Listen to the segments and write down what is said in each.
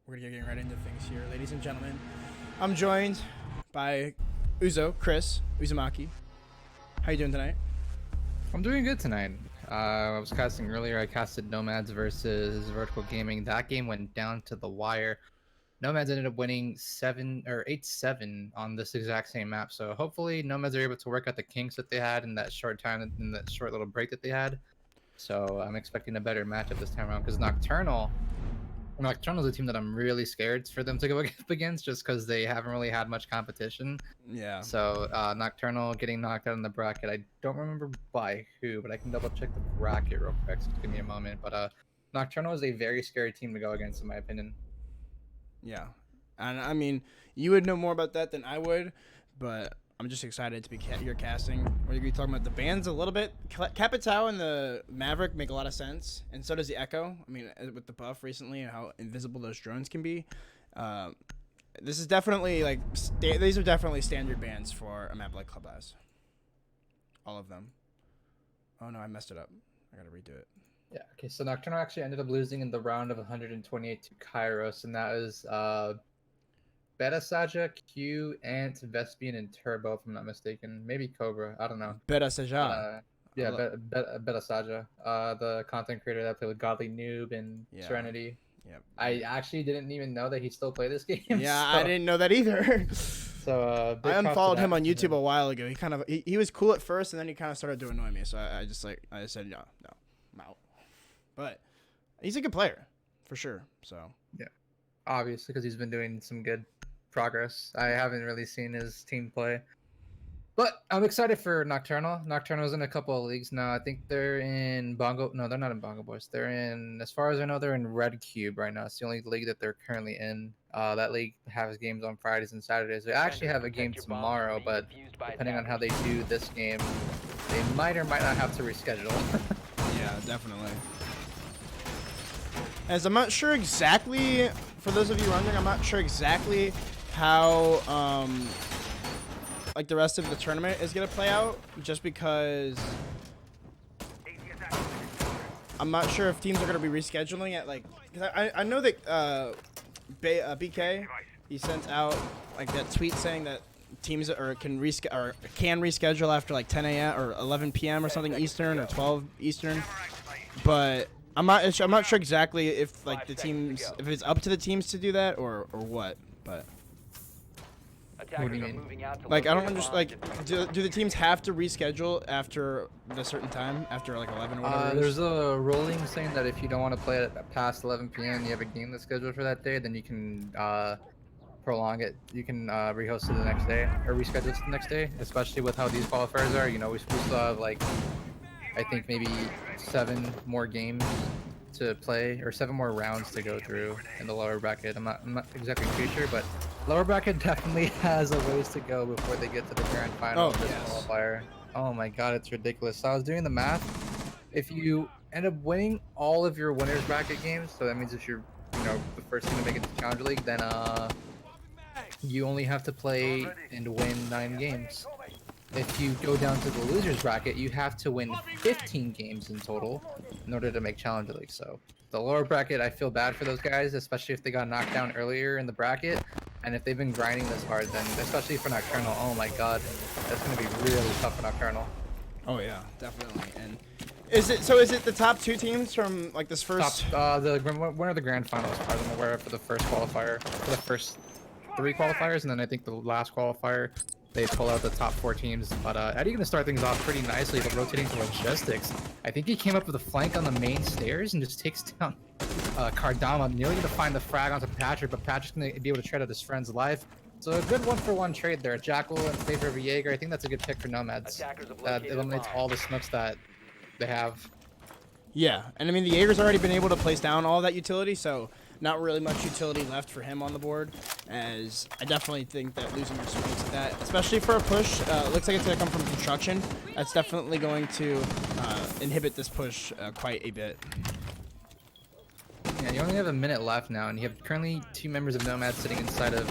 We're gonna get right into things here, ladies and gentlemen. I'm joined by Chris Uzumaki. How you doing tonight? I'm doing good tonight. I was casting earlier. I casted Nomads versus Vertical Gaming. That game went down to the wire. Nomads ended up winning 8-7 on this exact same map. So hopefully Nomads are able to work out the kinks that they had in that short time, in that short little break that they had. So I'm expecting a better matchup this time around because Nocturnal is a team that I'm really scared for them to go up against just because they haven't really had much competition. Yeah. So Nocturnal getting knocked out in the bracket. I don't remember by who, but I can double check the bracket real quick. So give me a moment. But Nocturnal is a very scary team to go against, in my opinion. Yeah. And I mean, you would know more about that than I would, but I'm just excited to be your casting. We're gonna be talking about the bands a little bit. Capitao and the Maverick make a lot of sense, and so does the Echo. I mean, with the buff recently and how invisible those drones can be, this is definitely like these are definitely standard bands for a map like Clubhouse. All of them. Oh no, I messed it up. I gotta redo it. Yeah. Okay. So Nocturnal actually ended up losing in the round of 128 to Kairos, and that was Beta Saja, Q, Ant, Vespian, and Turbo, if I'm not mistaken. Maybe Cobra. I don't know. Beta Saja. Yeah, Beta Saja. The content creator that played with Godly Noob and Serenity. Yep. I actually didn't even know that he still played this game. Yeah, so, I didn't know that either. So I unfollowed him on YouTube a while ago. He was cool at first, and then he kind of started to annoy me. So I just said no, I'm out. But he's a good player, for sure. So yeah, obviously because he's been doing some good progress. I haven't really seen his team play, but I'm excited for Nocturnal. Nocturnal's in a couple of leagues now. I think they're in Bongo. No, they're not in Bongo Boys. They're in, as far as I know, they're in Red Cube right now. It's the only league that they're currently in. That league has games on Fridays and Saturdays. They actually have a game tomorrow, but depending on how they do this game, they might or might not have to reschedule. Yeah, definitely. As I'm not sure exactly, for those of you wondering, I'm not sure exactly how like the rest of the tournament is gonna play out, just because I'm not sure if teams are gonna be rescheduling it. Like, cause I know that BK, he sent out like that tweet saying that teams can reschedule after like 10 a.m. or 11 p.m. or something Eastern, or 12 Eastern, but I'm not sure exactly if like the teams, if it's up to the teams to do that or what, but. What do you mean? Like, I don't understand. Like, do the teams have to reschedule after a certain time, after like 11 or whatever? There's a ruling saying that if you don't want to play it past 11 p.m., you have a game that's scheduled for that day, then you can prolong it. You can rehost it the next day or reschedule it the next day. Especially with how these qualifiers are, you know, we still have like, I think maybe 7 more games to play, or 7 more rounds to go through in the lower bracket. I'm not exactly too sure, but lower bracket definitely has a ways to go before they get to the grand final of this qualifier. Oh my god, it's ridiculous. So I was doing the math. If you end up winning all of your winners bracket games, so that means if you're, you know, the first team to make it to Challenger League, then you only have to play and win 9 games. If you go down to the losers bracket, you have to win 15 games in total in order to make Challenger League. So the lower bracket, I feel bad for those guys, especially if they got knocked down earlier in the bracket, and if they've been grinding this hard, then especially for Nocturnal, oh my god, that's going to be really tough for Nocturnal. Oh yeah, definitely. And is it the top 2 teams from like this first? The winner of the grand final, as far as I'm aware, for the first qualifier, for the first 3 qualifiers, and then I think the last qualifier, they pull out the top 4 teams. But Eddie gonna start things off pretty nicely, but rotating to logistics. I think he came up with a flank on the main stairs and just takes down Kardama, nearly gonna find the frag onto Patrick, but Patrick's gonna be able to tread out his friend's life. So a good 1-for-1 trade there. Jackal in favor of a Jaeger. I think that's a good pick for Nomads. That eliminates all the smokes that they have. Yeah, and I mean the Jaeger's already been able to place down all that utility, so not really much utility left for him on the board, as I definitely think that losing your swings at that, especially for a push, looks like it's going to come from construction. That's definitely going to inhibit this push quite a bit. Yeah, you only have a minute left now, and you have currently 2 members of Nomads sitting inside of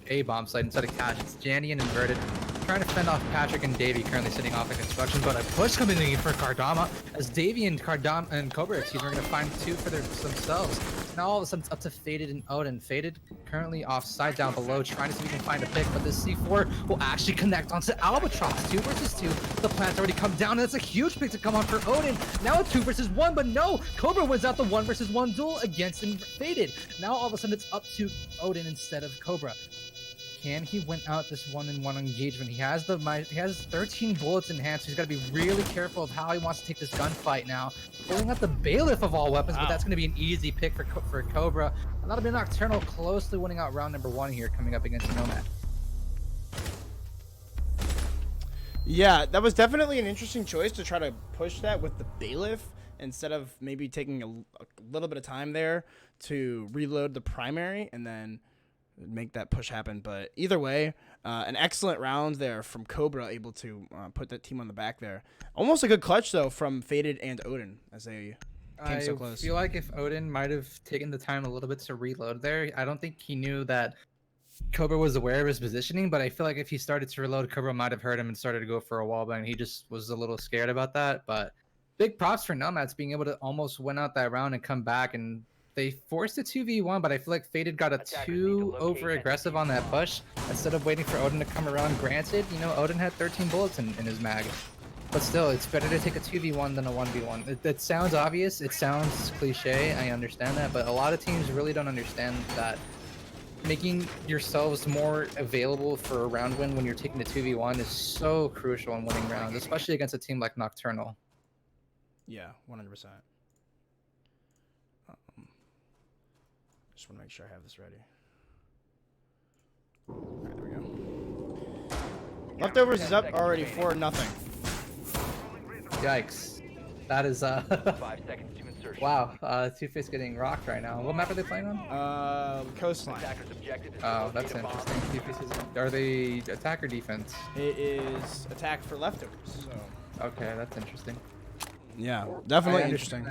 a bomb site, inside of Cash. It's Jandy and Inverted, trying to fend off Patrick and Davey, currently sitting off in construction, but a push coming in for Kardama, as Davey and Cobra, are going to find 2 for themselves. Now all of a sudden it's up to Faded and Odin. Faded currently offside down below, trying to see if he can find a pick, but this C4 will actually connect onto Albatross. 2 versus 2. The plant's already come down, and that's a huge pick to come on for Odin. Now a 2 versus 1, but no! Cobra wins out the 1 versus 1 duel against Faded. Now all of a sudden it's up to Odin instead of Cobra. Can he win out this 1-on-1 engagement? He has 13 bullets in hand, so he's got to be really careful of how he wants to take this gunfight now. Pulling out the Bailiff of all weapons, but that's going to be an easy pick for Cobra. And that'll be Nokturnal closely winning out round number 1 here, coming up against Nomad. Yeah, that was definitely an interesting choice to try to push that with the Bailiff instead of maybe taking a little bit of time there to reload the primary and then make that push happen. But either way, an excellent round there from Cobra, able to put that team on the back there. Almost a good clutch though from Faded and Odin as they came so close. I feel like if Odin might have taken the time a little bit to reload there, I don't think he knew that Cobra was aware of his positioning, but I feel like if he started to reload, Cobra might have heard him and started to go for a wall bang. He just was a little scared about that. But big props for Nomads being able to almost win out that round and come back, and they forced a 2v1, but I feel like Faded got a too over aggressive on that push instead of waiting for Odin to come around. Granted, you know, Odin had 13 bullets in his mag, but still, it's better to take a 2v1 than a 1v1. It sounds obvious, it sounds cliche, I understand that, but a lot of teams really don't understand that making yourselves more available for a round win when you're taking a 2v1 is so crucial in winning rounds, especially against a team like Nokturnal. Yeah, 100%. Just want to make sure I have this ready. All right, there we go. Leftovers is up already 4-0. Yikes. That is 5 seconds to insertion. wow. Two-Face getting rocked right now. What map are they playing on? Coastline. Attacker's objective is Oh, to that's locate a bomb. interesting. Two-Face is, are they attack or defense? It is attack for leftovers. So Okay, that's interesting. yeah, definitely I interesting.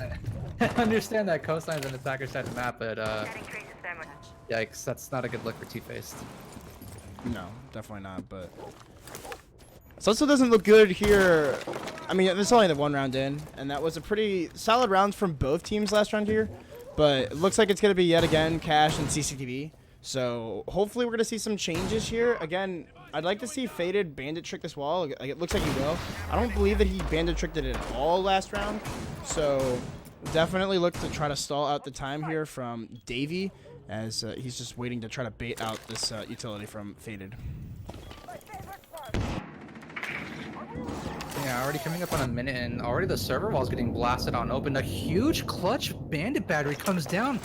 I understand that Coastline is an attacker side map, but yikes, that's not a good look for Two-Faced. No, definitely not. But it also doesn't look good here. I mean, it's only the 1 round in, and that was a pretty solid round from both teams last round here. But it looks like it's going to be yet again Cash and CCTV. So hopefully we're going to see some changes here. Again, I'd like to see Faded bandit trick this wall. Like, it looks like he will. I don't believe that he bandit tricked it at all last round. So definitely look to try to stall out the time here from Davey, as he's just waiting to try to bait out this utility from Faded. Yeah, already coming up on a minute, and already the server wall's getting blasted on open. A huge clutch bandit battery comes down.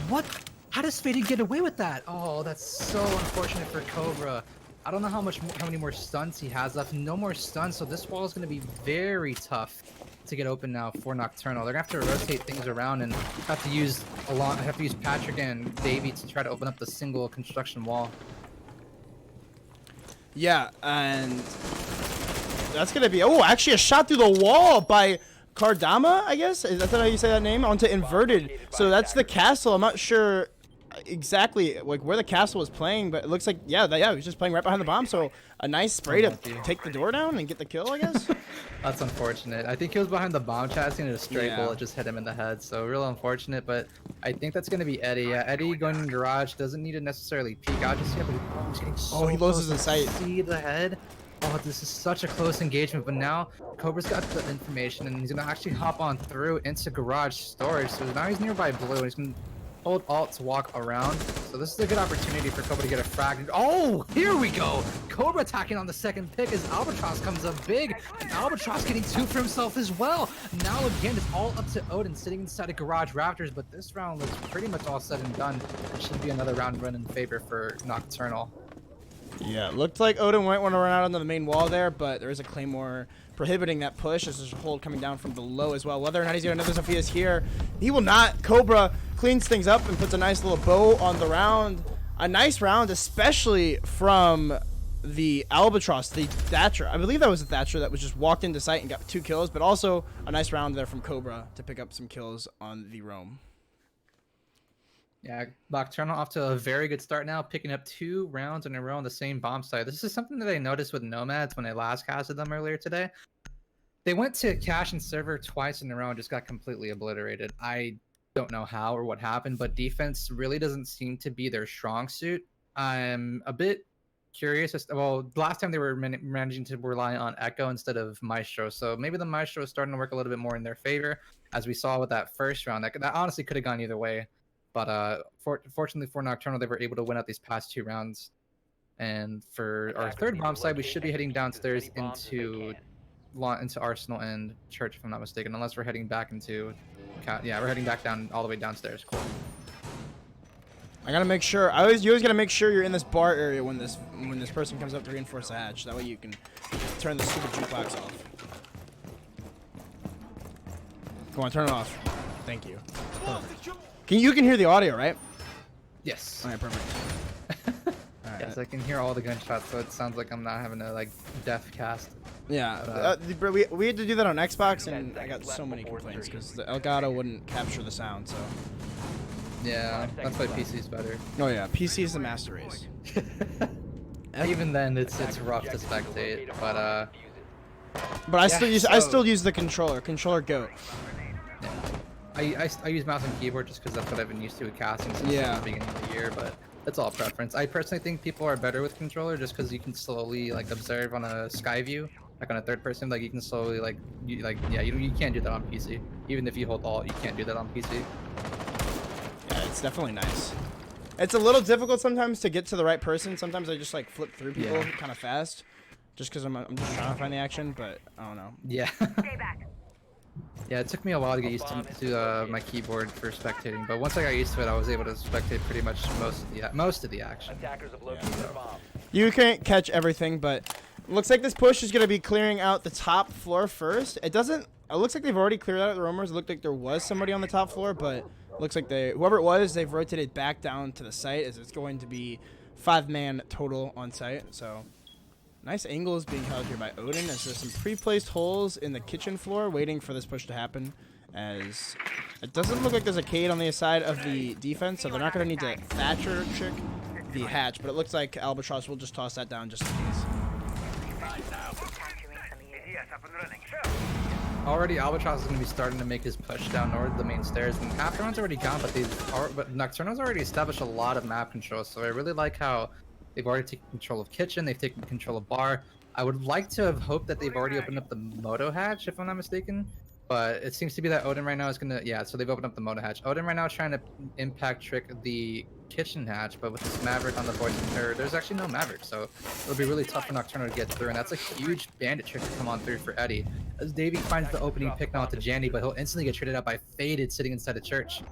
What? How does Faded get away with that? Oh, that's so unfortunate for Cobra. I don't know how many more stunts he has left. No more stunts, so this wall is going to be very tough to get open now for Nokturnal. They're going to have to rotate things around and have to use Patrick and Davey to try to open up the single construction wall. Yeah, and that's going to be... Oh, actually a shot through the wall by Kardama, I guess? Is that how you say that name? Onto Inverted. So that's the castle. I'm not sure exactly like where the castle was playing, but it looks like, yeah, he was just playing right behind the bomb. So a nice spray to take the door down and get the kill, I guess. That's unfortunate. I think he was behind the bomb chassis and a stray Yeah. bullet just hit him in the head. So real unfortunate, but I think that's going to be Eddie. Yeah, Eddie going in the garage doesn't need to necessarily peek out just yet, but he's getting so he loses close his sight. to see the head. Oh, this is such a close engagement, but now Cobra's got the information and he's going to actually hop on through into garage storage. So now he's nearby blue and he's going to hold alt to walk around. So this is a good opportunity for Cobra to get a frag. Oh, here we go. Cobra attacking on the second pick as Albatross comes up big. And Albatross getting 2 for himself as well. Now again, it's all up to Odin sitting inside a garage rafters, but this round looks pretty much all said and done. It should be another round run in favor for Nokturnal. Yeah, looked like Odin might want to run out onto the main wall there, but there is a Claymore prohibiting that push. As there's a hold coming down from below as well. Whether or not he's going to know Sophia's here, he will not. Cobra cleans things up and puts a nice little bow on the round. A nice round, especially from the Albatross, the Thatcher. I believe that was the Thatcher that was just walked into sight and got 2 kills, but also a nice round there from Cobra to pick up some kills on the roam. Yeah, Nokturnal off to a very good start now, picking up 2 rounds in a row on the same bomb site. This is something that I noticed with Nomads when I last casted them earlier today. They went to cache and server twice in a row and just got completely obliterated. I don't know how or what happened, but defense really doesn't seem to be their strong suit. I'm a bit curious. Well, the last time they were managing to rely on Echo instead of Maestro, so maybe the Maestro is starting to work a little bit more in their favor, as we saw with that first round. That honestly could have gone either way, but fortunately for Nocturnal, they were able to win out these past 2 rounds. And for our third bomb side, we should be heading downstairs into Arsenal and Church, if I'm not mistaken, unless we're heading back into... Yeah, we're heading back down all the way downstairs. Cool. I gotta make sure. You always gotta make sure you're in this bar area when this person comes up to reinforce the hatch. That way you can turn the stupid jukebox off. Go on, turn it off. Thank you. Perfect. You can hear the audio, right? Yes. All right, perfect. All right. Yes, I can hear all the gunshots, so it sounds like I'm not having a like deaf cast. Yeah, we had to do that on Xbox, and I got so many complaints because the Elgato wouldn't capture the sound. So yeah, that's why PC's better. oh yeah, PC is the master race. Even then, it's rough to spectate, but I yeah, still use the controller goat. Yeah. I use mouse and keyboard just because that's what I've been used to with casting since the beginning of the year, but that's all preference. I personally think people are better with controller just because you can slowly like observe on a sky view, like on a third person. Like you can slowly you can't do that on PC. Even if you hold Alt, you can't do that on PC. Yeah, it's definitely nice. It's a little difficult sometimes to get to the right person. Sometimes I just like flip through people kind of fast, just because I'm just trying to find the action. But I don't know. Yeah. Yeah, it took me a while to get used to my keyboard for spectating, but once I got used to it, I was able to spectate pretty much most of the action. Attackers have located the bomb. You can't catch everything, but it looks like this push is going to be clearing out the top floor first. It looks like they've already cleared out the roamers. It looked like there was somebody on the top floor, but it looks like whoever it was, they've rotated back down to the site, as it's going to be 5-man total on site. So nice angles being held here by Odin, as there's some pre-placed holes in the kitchen floor waiting for this push to happen, as it doesn't look like there's a Cade on the side of the defense, so they're not going to need to Thatcher trick the hatch, but it looks like Albatross will just toss that down just in case. Already, Albatross is going to be starting to make his push down north the main stairs, and Afternoon's already gone, but Nocturnal's already established a lot of map control, so I really like how they've already taken control of kitchen, they've taken control of bar. I would like to have hoped that they've already opened up the moto hatch, if I'm not mistaken, but it seems to be that Odin right now is gonna, so they've opened up the moto hatch. Odin right now is trying to impact trick the kitchen hatch, but with this Maverick on the voice inhibitor, there's actually no Maverick, so it'll be really tough for Nocturnal to get through, and that's a huge bandit trick to come on through for Eddie. As Davey finds the opening pick now with the Jandy, but he'll instantly get traded out by Faded sitting inside the church.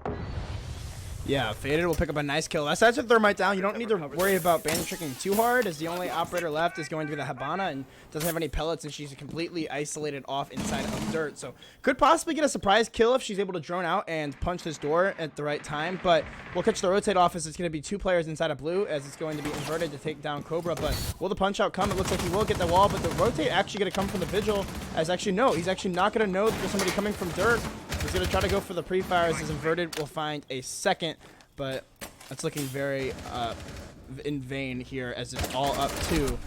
Yeah, Faded will pick up a nice kill. That's a thermite down. You don't need to worry about bandit tricking too hard, as the only operator left is going to be the Habana and doesn't have any pellets, and she's completely isolated off inside of dirt. So could possibly get a surprise kill if she's able to drone out and punch this door at the right time, but we'll catch the rotate off, as it's going to be 2 players inside of blue, as it's going to be inverted to take down Cobra. But will the punch out come? It looks like he will get the wall, but the rotate actually going to come from the Vigil, as actually no, he's actually not going to know that there's somebody coming from dirt. He's going to try to go for the pre-fires, as inverted will find a second, but it's looking very in vain here, as it's all up to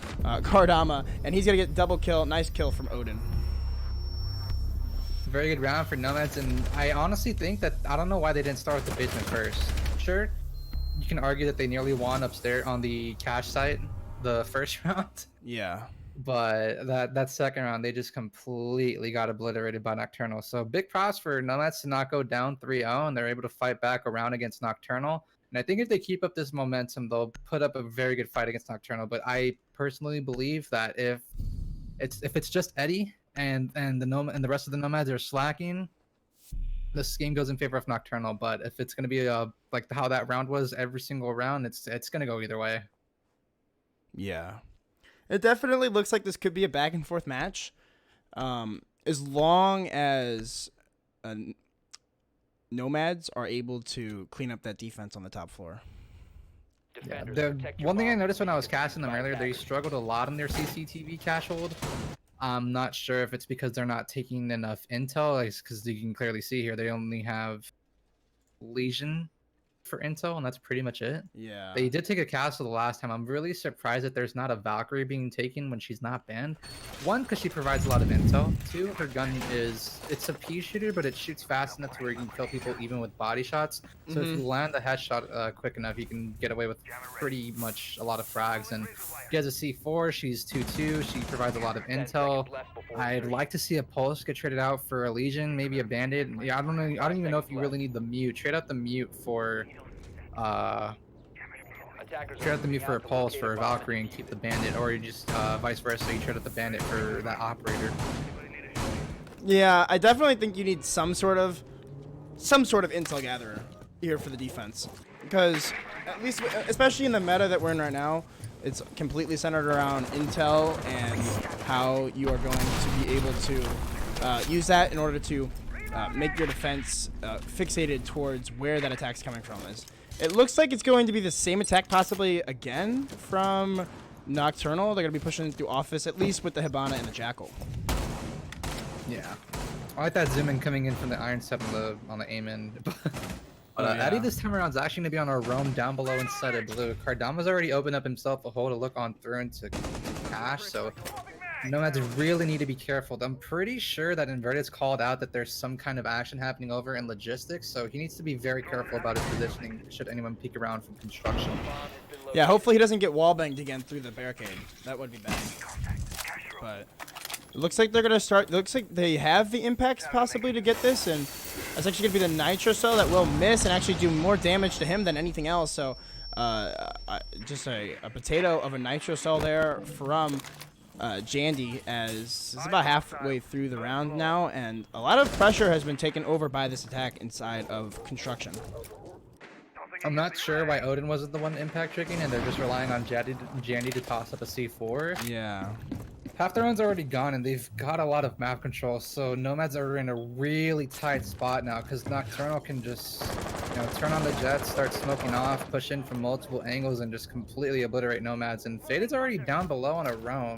Kardama, and he's gonna get double kill. Nice kill from Odin. Very good round for Nomads, and I honestly think that, I don't know why they didn't start with the basement first. Sure, you can argue that they nearly won upstairs on the cache site the first round. Yeah. But that second round, they just completely got obliterated by Nocturnal. So big props for Nomads to not go down 3-0, and they're able to fight back around against Nocturnal. And I think if they keep up this momentum, they'll put up a very good fight against Nocturnal. But I personally believe that if it's just Eddie and the rest of the Nomads are slacking, this game goes in favor of Nocturnal. But if it's going to be like how that round was every single round, it's going to go either way. Yeah. It definitely looks like this could be a back and forth match, as long as Nomads are able to clean up that defense on the top floor. Yeah, the one thing I noticed when I was casting them earlier, they struggled a lot on their CCTV cache hold. I'm not sure if it's because they're not taking enough intel, because you can clearly see here they only have Legion for intel, and that's pretty much it. Yeah. They did take a castle the last time. I'm really surprised that there's not a Valkyrie being taken when she's not banned. One, because she provides a lot of intel. Two, her gun it's a pea shooter, but it shoots fast enough to where you can kill people even with body shots. So if you land a headshot quick enough, you can get away with pretty much a lot of frags. And she has a C4, she's 2-2, she provides a lot of intel. I'd like to see a Pulse get traded out for a Legion, maybe a Bandit. Yeah, I don't know. I don't even know if you really need the mute. Trade out the mute for trade out the mute for a Pulse for a Valkyrie and keep the Bandit, or you just vice versa. You trade out the Bandit for that operator. Yeah, I definitely think you need some sort of intel gatherer here for the defense, because at least, especially in the meta that we're in right now, it's completely centered around intel and how you are going to be able to use that in order to make your defense fixated towards where that attack's coming from. It looks like it's going to be the same attack possibly again from Nokturnal. They're going to be pushing through office, at least with the Hibana and the Jackal. Yeah. I like that zoom in coming in from the Iron Step on the aim in. But yeah. Eddie this time around is actually going to be on our roam down below inside of blue. Kardama's already opened up himself a hole to look on through into cash, so Nomads really need to be careful. I'm pretty sure that Inverted's called out that there's some kind of action happening over in logistics, so he needs to be very careful about his positioning should anyone peek around from construction. Yeah, hopefully he doesn't get wallbanged again through the barricade. That would be bad. But it looks like they're going to start. It looks like they have the impacts possibly to get this, and that's actually going to be the Nitro Cell that will miss and actually do more damage to him than anything else. So just a potato of a Nitro Cell there from Jandy, as it's about halfway through the round now, and a lot of pressure has been taken over by this attack inside of construction. I'm not sure why Odin wasn't the one impact tricking, and they're just relying on Jandy to toss up a C4. Yeah. Half their run's already gone, and they've got a lot of map control, so Nomads are in a really tight spot now, because Nokturnal can just, turn on the jets, start smoking off, push in from multiple angles, and just completely obliterate Nomads. And Faded's already down below on a roam,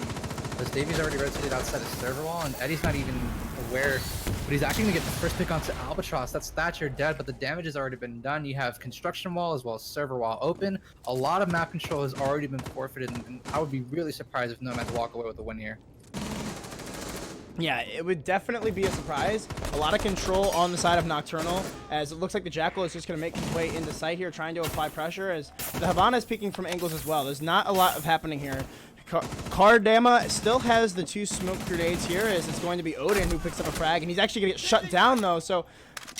because Davey's already rotated outside of server wall, and Eddie's not even aware, but he's actually going to get the first pick onto Albatross. That's Thatcher dead, but the damage has already been done. You have construction wall as well as server wall open. A lot of map control has already been forfeited, and I would be really surprised if Nomads walk away with a win here. Yeah, it would definitely be a surprise. A lot of control on the side of Nokturnal, as it looks like the Jackal is just going to make his way into sight here, trying to apply pressure, as the Hibana is peeking from angles as well. There's not a lot of happening here. Kardama still has the 2 smoke grenades here, as it's going to be Odin who picks up a frag, and he's actually going to get shut down though, so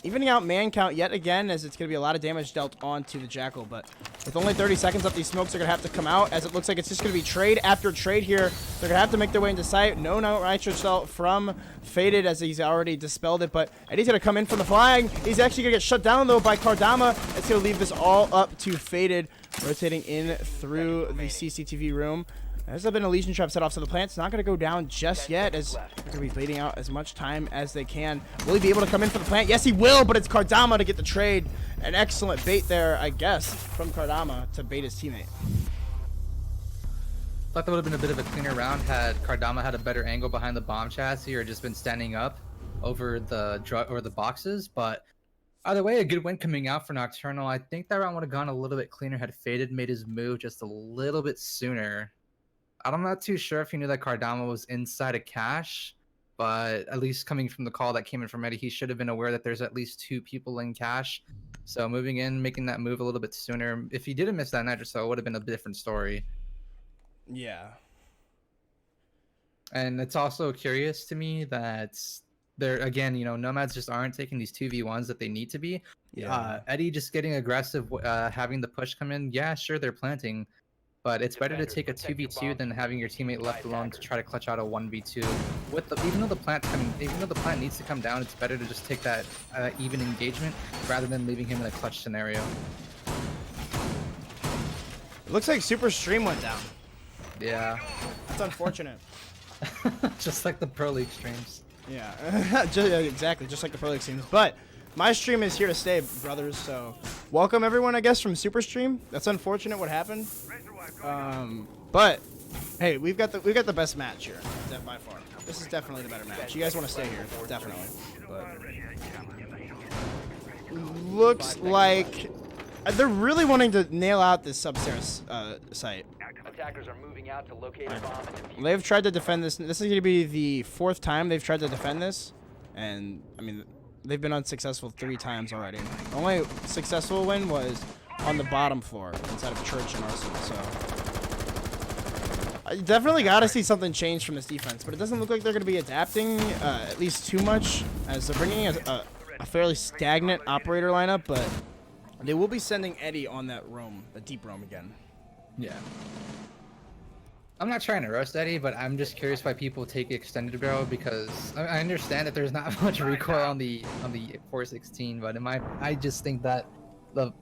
evening out man count yet again, as it's going to be a lot of damage dealt onto the Jackal. But with only 30 seconds left, these smokes are going to have to come out, as it looks like it's just going to be trade after trade here. They're going to have to make their way into sight. No Nitro Cell from Faded, as he's already dispelled it, but Eddie's going to come in from the flag. He's actually going to get shut down though by Kardama. It's going to leave this all up to Faded, rotating in through the CCTV room. There's been a Legion trap set off, so the plant's not going to go down just yet, as they're going to be waiting out as much time as they can. Will he be able to come in for the plant? Yes, he will, but it's Kardama to get the trade. An excellent bait there, I guess, from Kardama to bait his teammate. Thought that would have been a bit of a cleaner round had Kardama had a better angle behind the bomb chassis or just been standing up over the boxes, but either way, a good win coming out for Nokturnal. I think that round would have gone a little bit cleaner had Faded made his move just a little bit sooner. I'm not too sure if he knew that Kardama was inside of cache, but at least coming from the call that came in from Eddie, he should have been aware that there's at least 2 people in cache. So moving in, making that move a little bit sooner. If he didn't miss that Nitro Cell, it would have been a different story. Yeah. And it's also curious to me that they're, again, Nomads just aren't taking these 2v1s that they need to be. Yeah. Eddie just getting aggressive, having the push come in. Yeah, sure, they're planting. But it's better to take a 2v2 than having your teammate left alone to try to clutch out a 1v2. Even though the plant needs to come down, it's better to just take that even engagement rather than leaving him in a clutch scenario. It looks like Super Stream went down. Yeah. That's unfortunate. Just like the Pro League streams. Yeah, exactly, just like the Pro League streams. But my stream is here to stay, brothers, so welcome everyone, I guess, from Super Stream. That's unfortunate what happened. But hey, we've got the best match here, by far. This is definitely the better match. You guys want to stay here, definitely. But looks like They're really wanting to nail out this substairs site. Attackers are moving out to locate a bomb and defuse. They've tried to defend this. This is going to be the 4th time they've tried to defend this. And, I mean, they've been unsuccessful 3 times already. The only successful win was on the bottom floor inside of Church and Arsenal. So, I definitely got to see something change from this defense. But it doesn't look like they're going to be adapting at least too much, as they're bringing a fairly stagnant operator lineup. But they will be sending Eddie on that roam, a deep roam again. Yeah. I'm not trying to roast Eddie, but I'm just curious why people take extended barrel, because I understand that there's not much recoil on the 416, but I just think that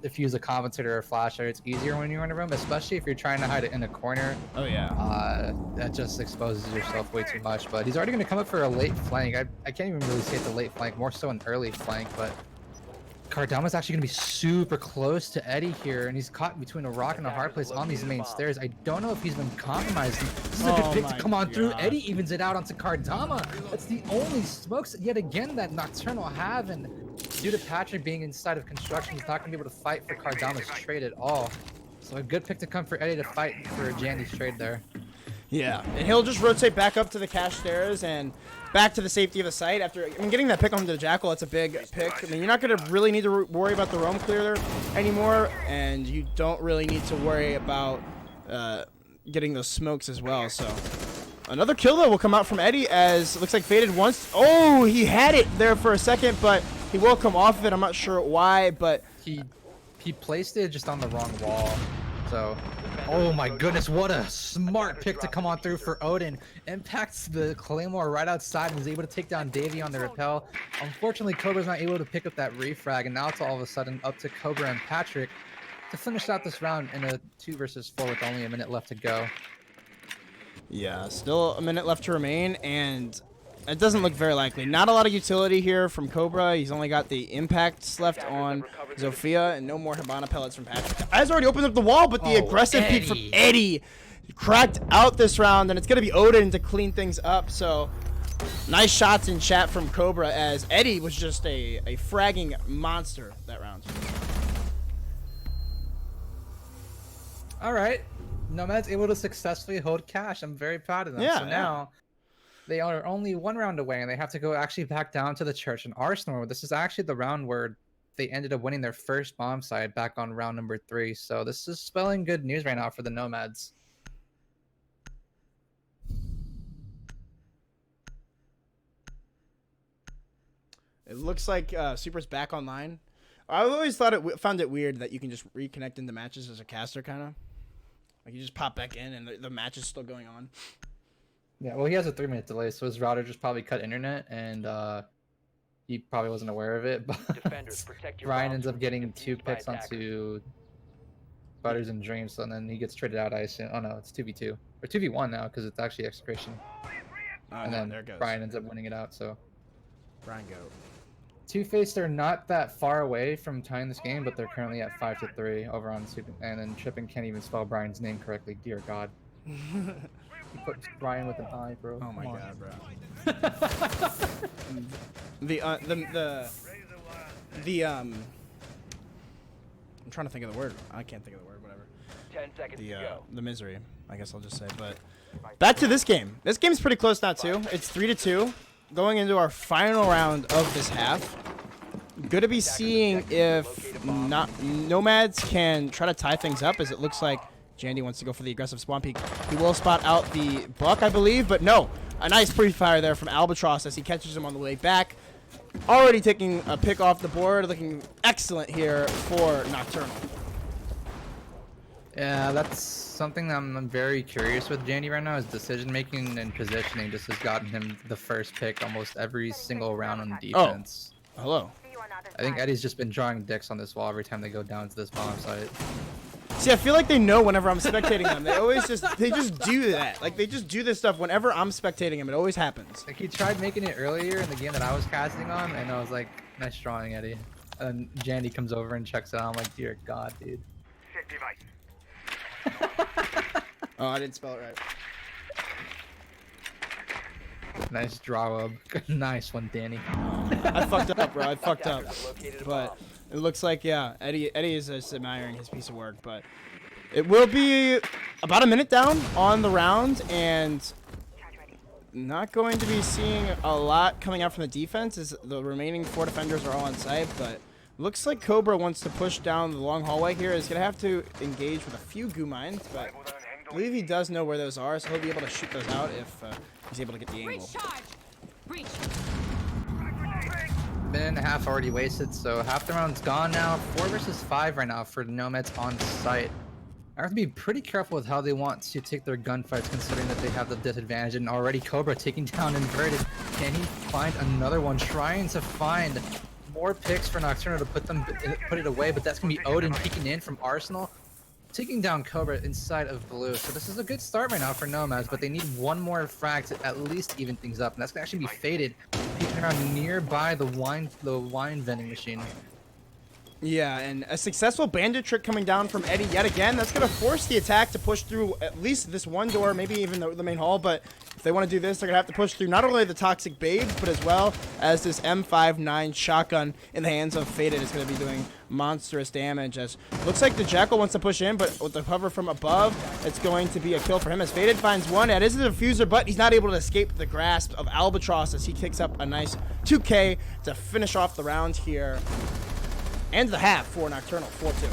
if you use a compensator or a flasher, it's easier when you're in a room, especially if you're trying to hide it in a corner. Oh yeah. That just exposes yourself way too much. But he's already going to come up for a late flank. I can't even really say it's a late flank, more so an early flank, but Kardama's actually going to be super close to Eddie here, and he's caught between a rock and a hard place on these main stairs. I don't know if he's been compromised. This is a good pick to come on through. Eddie evens it out onto Kardama. That's the only smokes yet again that Nokturnal have, and due to Patrick being inside of construction, he's not going to be able to fight for Kardama's trade at all. So a good pick to come for Eddie to fight for Jandy's trade there. Yeah, and he'll just rotate back up to the cache stairs and back to the safety of the site. After getting that pick onto the Jackal, that's a big pick. I mean, you're not going to really need to worry about the roam clear anymore, and you don't really need to worry about getting those smokes as well. So another kill, though, will come out from Eddie, as it looks like Faded once. Oh, he had it there for a second, but he will come off of it. I'm not sure why, but he placed it just on the wrong wall. So, oh my goodness, what a smart pick to come on through for Odin. Impacts the Claymore right outside and is able to take down Davey on the rappel. Unfortunately, Cobra's not able to pick up that refrag, and now it's all of a sudden up to Cobra and Patrick to finish out this round in a 2 versus 4 with only a minute left to go. Yeah, still a minute left to remain, and it doesn't look very likely. Not a lot of utility here from Cobra. He's only got the impacts left on Zofia and no more Hibana pellets from Patrick. Eyes already opened up the wall, but the aggressive peek from Eddie cracked out this round, and it's going to be Odin to clean things up. So nice shots in chat from Cobra, as Eddie was just a fragging monster that round. All right. Nomads able to successfully hold cash. I'm very proud of them. Yeah, so now they are only 1 round away, and they have to go actually back down to the Church and Arsenal. This is actually the round where they ended up winning their first bomb side back on round number 3. So this is spelling good news right now for the Nomads. It looks like Super's back online. I always found it weird that you can just reconnect into matches as a caster, kind of. Like you just pop back in and the match is still going on. Yeah, well, he has a 3-minute delay, so his router just probably cut internet, and he probably wasn't aware of it. But Ryan ends up getting 2 picks onto Butters and Dreams, so, and then he gets traded out, I assume. Oh no, it's 2v2 or 2v1 now because it's actually execration. And then there it goes. Brian ends up winning it out. So Brian go. Two-Faced are not that far away from tying this game, but they're currently at 5-3 over on Super. And then Trippin can't even spell Brian's name correctly. Dear God. He put Brian with an I, bro. Oh my Come on. God, bro. I'm trying to think of the word. I can't think of the word. Whatever. 10 seconds to go. The misery, I guess I'll just say. But back to this game. This game's pretty close now too. It's 3-2, going into our final round of this half. Good to be seeing if Nomads can try to tie things up, as it looks like Jandy wants to go for the aggressive spawn peek. He will spot out the Buck, I believe, but no. A nice pre-fire there from Albatross as he catches him on the way back. Already taking a pick off the board, looking excellent here for Nokturnal. Yeah, that's something that I'm very curious with Jandy right now. His decision making and positioning just has gotten him the first pick almost every single round on defense. Oh, hello. I think Eddie's just been drawing dicks on this wall every time they go down to this bomb site. See, I feel like they know whenever I'm spectating them. They just do that. Like, they just do this stuff whenever I'm spectating them. It always happens. Like, he tried making it earlier in the game that I was casting on, and I was like, nice drawing, Eddie. And Jandy comes over and checks it out. I'm like, dear God, dude. Oh, I didn't spell it right. Nice draw up. Nice one, Danny. I fucked up, bro. I fucked up. But It looks like, yeah, Eddie is just admiring his piece of work, but it will be about a minute down on the round, and not going to be seeing a lot coming out from the defense as the remaining 4 defenders are all on site, but looks like Cobra wants to push down the long hallway here. He's going to have to engage with a few goo mines, but I believe he does know where those are, so he'll be able to shoot those out if he's able to get the angle. Minute and a half already wasted, so half the round's gone now. 4 versus 5 right now for Nomads on site. I have to be pretty careful with how they want to take their gunfights, considering that they have the disadvantage. And already Cobra taking down Inverted. Can he find another one? Trying to find more picks for Nokturnal to put it away, but that's gonna be Odin peeking in from Arsenal, taking down Cobra inside of blue. So this is a good start right now for Nomads, but they need one more frag to at least even things up, and that's gonna actually be Faded, peeking around nearby the wine vending machine. Yeah, and a successful bandit trick coming down from Eddie yet again. That's going to force the attack to push through at least this one door, maybe even the main hall. But if they want to do this, they're going to have to push through not only the Toxic Babes, but as well as this M59 shotgun in the hands of Faded. It's going to be doing monstrous damage. As looks like the Jackal wants to push in, but with the cover from above, it's going to be a kill for him as Faded finds one. It is a diffuser, but he's not able to escape the grasp of Albatross as he kicks up a nice 2K to finish off the round here. And the half for Nokturnal, 4-2.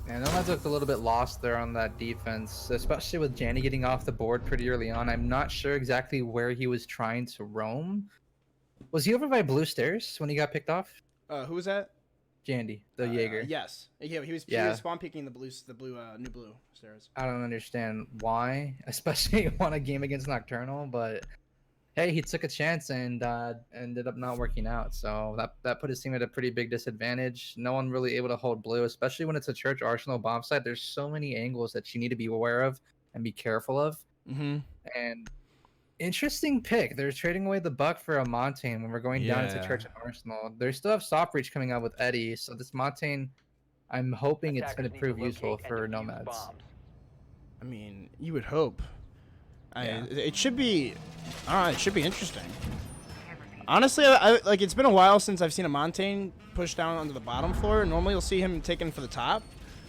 And Nomads looked a little bit lost there on that defense, especially with Jandy getting off the board pretty early on. I'm not sure exactly where he was trying to roam. Was he over by blue stairs when he got picked off? Who was that? Jandy, the Jaeger. Yes. Yeah, he was spawn picking the new blue stairs. I don't understand why, especially on a game against Nokturnal, but hey, he took a chance and ended up not working out. So that put his team at a pretty big disadvantage. No one really able to hold blue, especially when it's a Church Arsenal bomb site. There's so many angles that you need to be aware of and be careful of. And interesting pick. They're trading away the Buck for a Montaigne when we're going down into Church and Arsenal. They still have soft reach coming out with Eddie. So this Montaigne, I'm hoping it's going to prove useful for Nomads. I mean, you would hope. It should be, it should be interesting. Honestly, like it's been a while since I've seen a Montaigne push down onto the bottom floor. Normally, you'll see him taken for the top,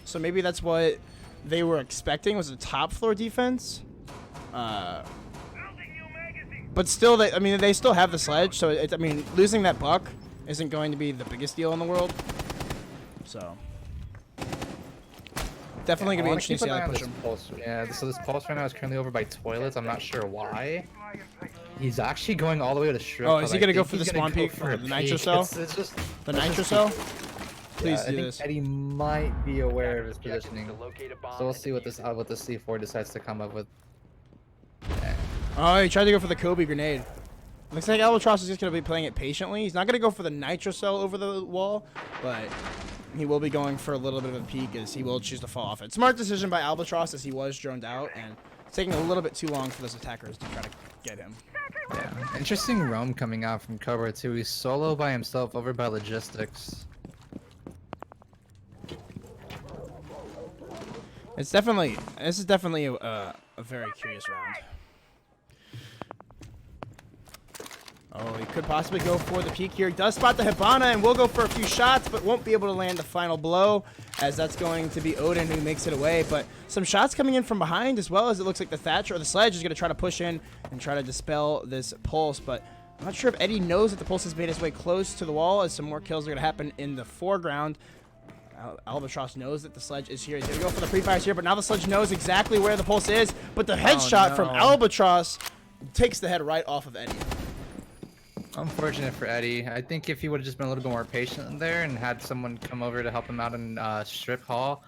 so maybe that's what they were expecting was a top floor defense. But still, they still have the sledge, so losing that Buck isn't going to be the biggest deal in the world. So. Definitely gonna be interesting to see how they push him. So this pulse right now is currently over by toilets. I'm not sure why. He's actually going all the way to strip. Oh, is he gonna go for the spawn peak for the nitro cell? It's just the nitro cell. Please do this. Eddie might be aware of his positioning, so we'll see what this C4 decides to come up with. Oh, he tried to go for the Kobe grenade. Looks like Albatross is just gonna be playing it patiently. He's not gonna go for the nitro cell over the wall, but he will be going for a little bit of a peek as he will choose to fall off it. Smart decision by Albatross as he was droned out, and it's taking a little bit too long for those attackers to try to get him. Yeah, interesting roam coming out from Cobra too. He's solo by himself over by logistics. This is definitely a very curious round. Oh, he could possibly go for the peak here. He does spot the Hibana and will go for a few shots, but won't be able to land the final blow, as that's going to be Odin who makes it away. But some shots coming in from behind, as well as it looks like the Thatcher or the Sledge is going to try to push in and try to dispel this pulse. But I'm not sure if Eddie knows that the pulse has made its way close to the wall, as some more kills are going to happen in the foreground. Albatross knows that the Sledge is here. He's going to go for the pre-fires here, but now the Sledge knows exactly where the pulse is. But the headshot from Albatross takes the head right off of Eddie. Unfortunate for Eddie. I think if he would have just been a little bit more patient there and had someone come over to help him out in strip hall,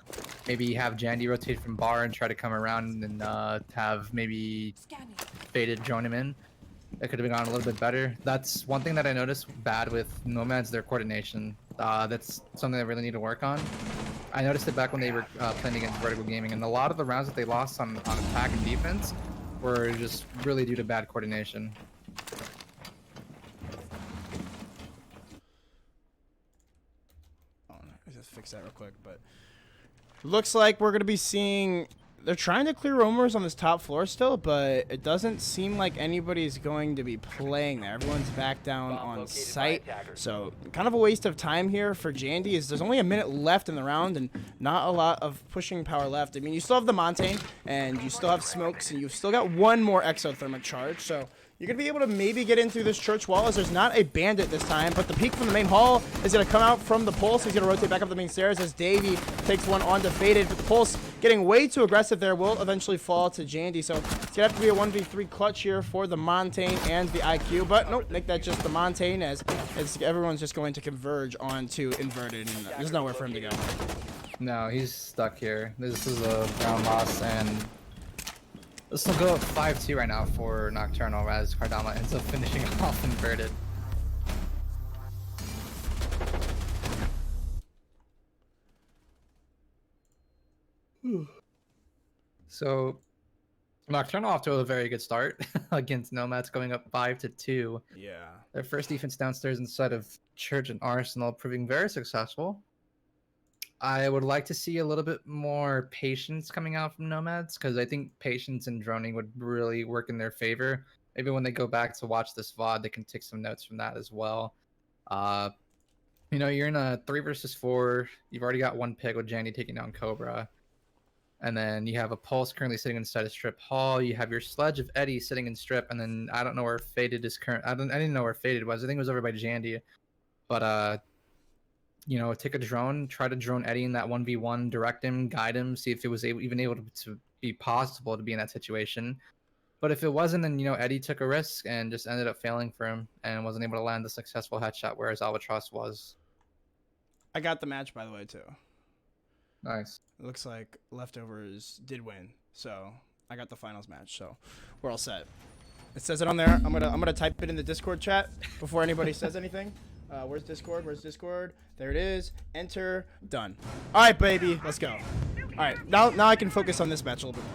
maybe have Jandy rotate from bar and try to come around and have maybe Faded join him in, it could have gone a little bit better. That's one thing that I noticed bad with Nomads, their coordination. That's something they really need to work on. I noticed it back when they were playing against Vertical Gaming, and a lot of the rounds that they lost on attack and defense were just really due to bad coordination. Fix that real quick, but looks like we're going to be seeing they're trying to clear roamers on this top floor still, but it doesn't seem like anybody's going to be playing there. Everyone's back down on site, so kind of a waste of time here for Jandy. Is there's only a minute left in the round and not a lot of pushing power left. I mean, you still have the Montaigne and you still have smokes and you've still got one more exothermic charge, so you're going to be able to maybe get in through this church wall as there's not a bandit this time, but the peek from the main hall is going to come out from the Pulse. He's going to rotate back up the main stairs as Davey takes one on to Faded, but the Pulse getting way too aggressive there will eventually fall to Jandy, so it's going to have to be a 1v3 clutch here for the Montaigne and the IQ, but nope, make that just the Montaigne as everyone's just going to converge onto Inverted, and there's nowhere for him to go. No, he's stuck here. This is a round loss, and this will go up 5-2 right now for Nokturnal as Kardama ends up finishing off Inverted. So Nokturnal off to a very good start against Nomads, going up 5-2. Yeah. Their first defense downstairs inside of Church and Arsenal proving very successful. I would like to see a little bit more patience coming out from Nomads, because I think patience and droning would really work in their favor. Maybe when they go back to watch this VOD, they can take some notes from that as well. You know, you're in a 3 versus 4. You've already got one pick with Jandy taking down Cobra. And then you have a Pulse currently sitting inside of Strip Hall. You have your Sledge of Eddie sitting in Strip, and then I don't know where Faded is current. I didn't know where Faded was. I think it was over by Jandy. But you know, take a drone, try to drone Eddie in that 1v1, direct him, guide him, see if it was even able to be possible to be in that situation. But if it wasn't, then, you know, Eddie took a risk and just ended up failing for him and wasn't able to land the successful headshot, whereas Albatross was. I got the match, by the way, too. Nice. It looks like Leftovers did win, so I got the finals match, so we're all set. It says it on there. I'm gonna type it in the Discord chat before anybody says anything. Where's Discord? Where's Discord? There it is. Enter. Done. All right, baby. Let's go. All right. Now I can focus on this match a little bit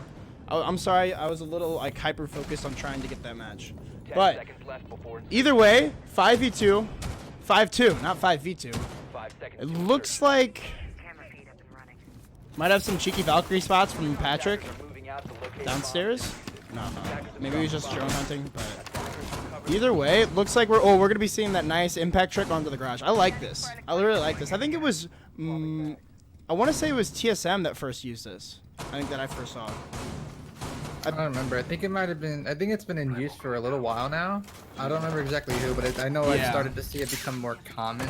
more. I'm sorry. I was a little like hyper focused on trying to get that match. But either way, 5v2, 5-2, not 5v2. It looks like might have some cheeky Valkyrie spots from Patrick downstairs. No. Maybe he was just drone hunting, but either way, it looks like we're gonna be seeing that nice impact trick onto the garage. I like this. I really like this. I think it was I want to say it was TSM that first used this. I think that I first saw it. I don't remember. I think it might have been. I think it's been in use for a little while now. I don't remember exactly who, but I know I started to see it become more common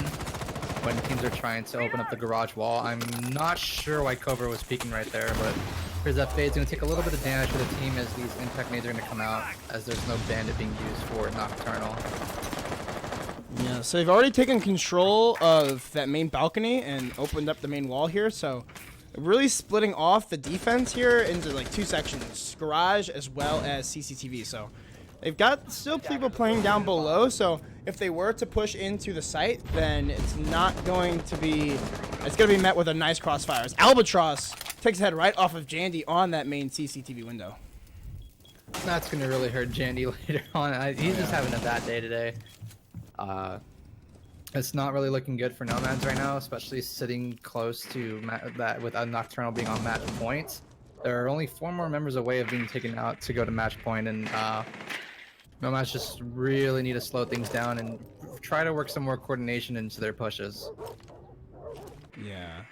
when teams are trying to open up the garage wall. I'm not sure why Cobra was peeking right there, but here's that Fade's going to take a little bit of damage for the team as these impact nades are going to come out, as there's no bandit being used for Nokturnal. Yeah, so they've already taken control of that main balcony and opened up the main wall here, so really splitting off the defense here into like 2 sections, garage as well as CCTV. So they've got still people playing down below, so if they were to push into the site, then it's not going to be, it's going to be met with a nice crossfire. As Albatross takes his head right off of Jandy on that main CCTV window. That's going to really hurt Jandy later on. He's just having a bad day today. It's not really looking good for Nomads right now, especially sitting close to that with a Nokturnal being on match point. There are only 4 more members away of being taken out to go to match point, and Nomads just really need to slow things down and try to work some more coordination into their pushes. Yeah.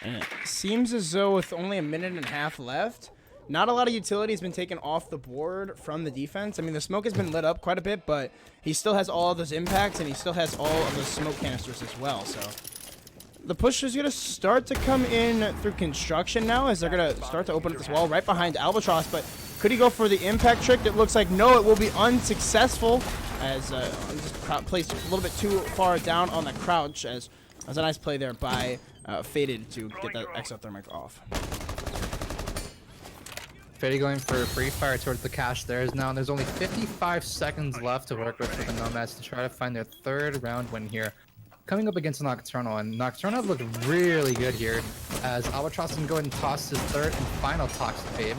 And it seems as though with only a minute and a half left, not a lot of utility has been taken off the board from the defense. I mean, the smoke has been lit up quite a bit, but he still has all of those impacts, and he still has all of those smoke canisters as well. So the push is going to start to come in through construction now, as they're going to start to open up this wall right behind Albatross. But could he go for the impact trick? It looks like no, it will be unsuccessful, as just placed a little bit too far down on the crouch, as that was a nice play there by Faded to get that exothermic off. Faded going for free fire towards the cache there. Now there's only 55 seconds left to work with for the Nomads to try to find their 3rd round win here. Coming up against Nokturnal, and Nokturnal looked really good here as Albatross can go ahead and toss his 3rd and final toxic fade.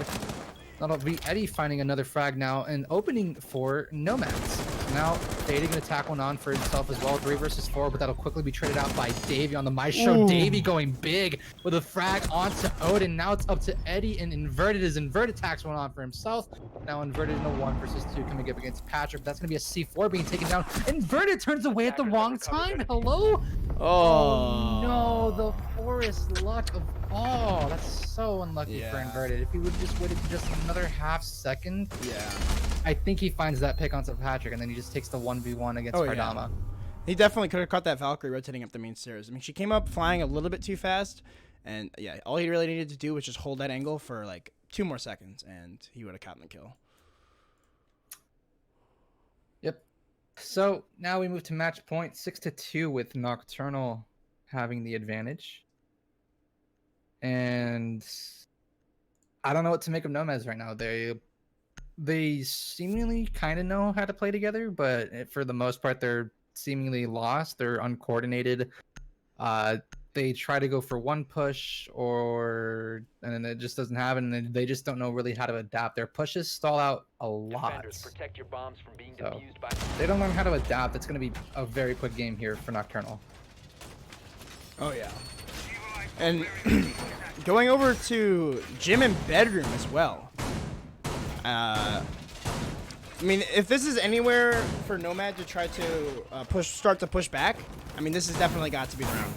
That'll be Eddie finding another frag now and opening for Nomads. now Faded gonna tackle one on for himself as well. 3 versus 4, but that'll quickly be traded out by Davey on the Maestro. Davey going big with a frag onto Odin. Now it's up to Eddie, and Inverted is Inverted tax one on for himself. Now Inverted in a 1 versus 2 coming up against Patrick. That's gonna be a C4 being taken down. Inverted turns away at the wrong time. Hello? Oh no, the Forest luck of all. That's so unlucky for Inverted. If he would just waited just another half second, I think he finds that pick onto Patrick, and then he just takes the 1v1 against Kardama. He definitely could have caught that Valkyrie rotating up the main stairs. I mean, she came up flying a little bit too fast, and all he really needed to do was just hold that angle for like 2 more seconds, and he would have gotten the kill. Yep. So now we move to match point 6-2 with Nokturnal having the advantage. And I don't know what to make of Nomads right now. They seemingly kind of know how to play together, but for the most part, they're seemingly lost. They're uncoordinated. They try to go for one push, and then it just doesn't happen. And they just don't know really how to adapt. Their pushes stall out a lot. Protect your bombs from being So defused by they don't learn how to adapt. It's going to be a very quick game here for Nokturnal. Oh yeah. And going over to gym and bedroom as well. I mean, if this is anywhere for Nomad to try to start to push back, I mean, this has definitely got to be the round.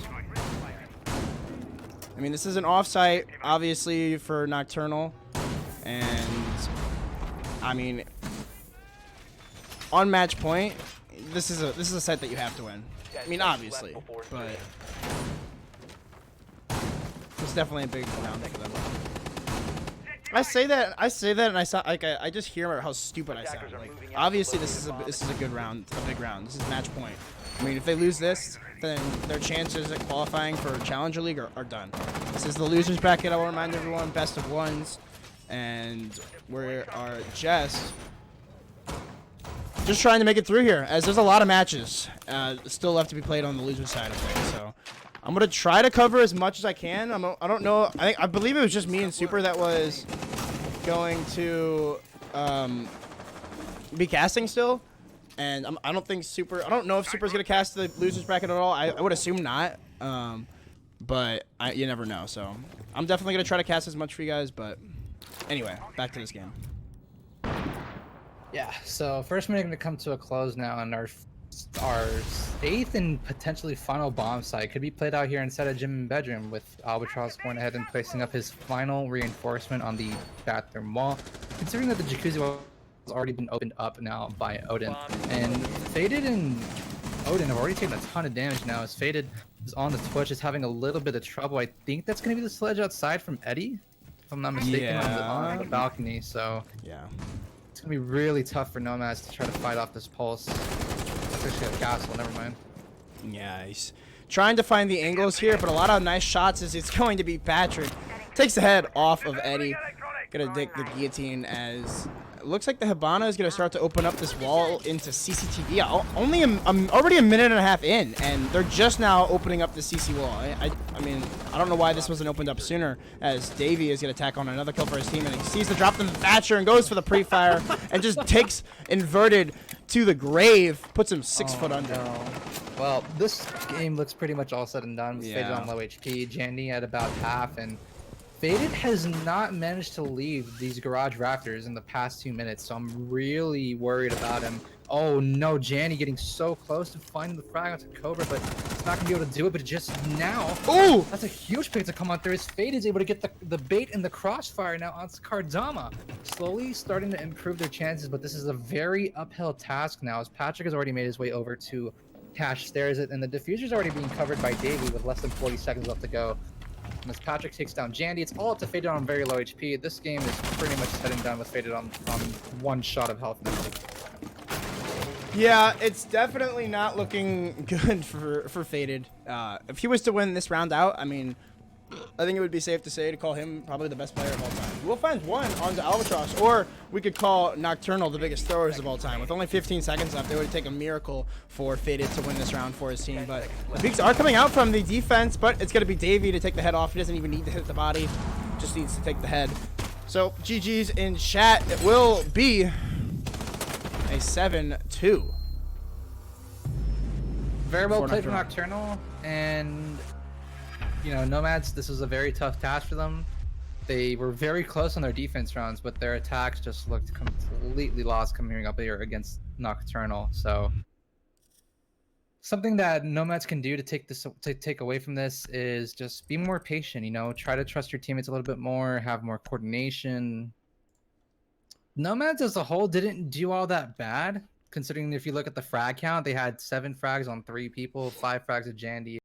I mean, this is an offsite, obviously, for Nokturnal, and I mean, on match point, this is a set that you have to win. I mean, obviously, but it's definitely a big round for them. I say that, and I just hear how stupid I sound. Like, obviously, this is a good round, a big round. This is match point. I mean, if they lose this, then their chances at qualifying for Challenger League are done. This is the losers bracket. I will remind everyone, best of ones, and we are just trying to make it through here, as there's a lot of matches still left to be played on the loser side of things. So I'm gonna try to cover as much as I can. I don't know. I believe it was just me and Super that was going to be casting still, and I don't think Super. I don't know if Super's gonna cast the losers bracket at all. I would assume not. But you never know. So I'm definitely gonna try to cast as much for you guys. But anyway, back to this game. Yeah. So first minute gonna come to a close now, and our 8th and potentially final bomb site could be played out here inside of gym and bedroom, with Albatross going ahead and placing up his final reinforcement on the bathroom wall. Considering that the jacuzzi wall has already been opened up now by Odin, and Faded and Odin have already taken a ton of damage now, as Faded is on the Twitch, is having a little bit of trouble. I think that's going to be the sledge outside from Eddie, if I'm not mistaken, on the balcony. So yeah, it's going to be really tough for Nomads to try to fight off this pulse. Especially at Castle, never mind. Yeah, he's trying to find the angles here, but a lot of nice shots as it's going to be Patrick. Takes the head off of Eddie. Gonna dig the guillotine, as it looks like the Hibana is gonna start to open up this wall into CCTV. I'm already a minute and a half in, and they're just now opening up the CC wall. I mean, I don't know why this wasn't opened up sooner, as Davey is gonna tack on another kill for his team, and he sees the drop from the Thatcher and goes for the pre-fire and just takes Inverted to the grave, puts him 6 foot under. No. Well, this game looks pretty much all said and done with Faded on low HP, Jandy at about half, and Faded has not managed to leave these garage rafters in the past 2 minutes, so I'm really worried about him. Oh no, Jandy getting so close to finding the frag onto Cobra, but he's not gonna be able to do it. But just now, oh, that's a huge pick to come on through. His Fade is able to get the bait and the crossfire now onto Kardama, slowly starting to improve their chances. But this is a very uphill task now, as Patrick has already made his way over to Cash Stairs, and the diffuser's already being covered by Davey with less than 40 seconds left to go. And as Patrick takes down Jandy, it's all up to Faded on very low HP. This game is pretty much said and done with Faded on 1 shot of health now. Yeah, it's definitely not looking good for Faded. If he was to win this round out, I mean, I think it would be safe to say to call him probably the best player of all time. We'll find one onto Albatross, or we could call Nokturnal the biggest throwers of all time. With only 15 seconds left, it would take a miracle for Faded to win this round for his team. But the peaks are coming out from the defense, but it's going to be Davey to take the head off. He doesn't even need to hit the body, just needs to take the head. So GG's in chat. It will be a 7-2 very well for played from Nocturnal. Nocturnal, and you know, Nomads. This was a very tough task for them. They were very close on their defense rounds, but their attacks just looked completely lost coming up here against Nocturnal. So something that Nomads can do to take away from this is just be more patient. You know, try to trust your teammates a little bit more, have more coordination. Nomads as a whole didn't do all that bad, considering if you look at the frag count, they had 7 frags on 3 people, 5 frags of Jandy.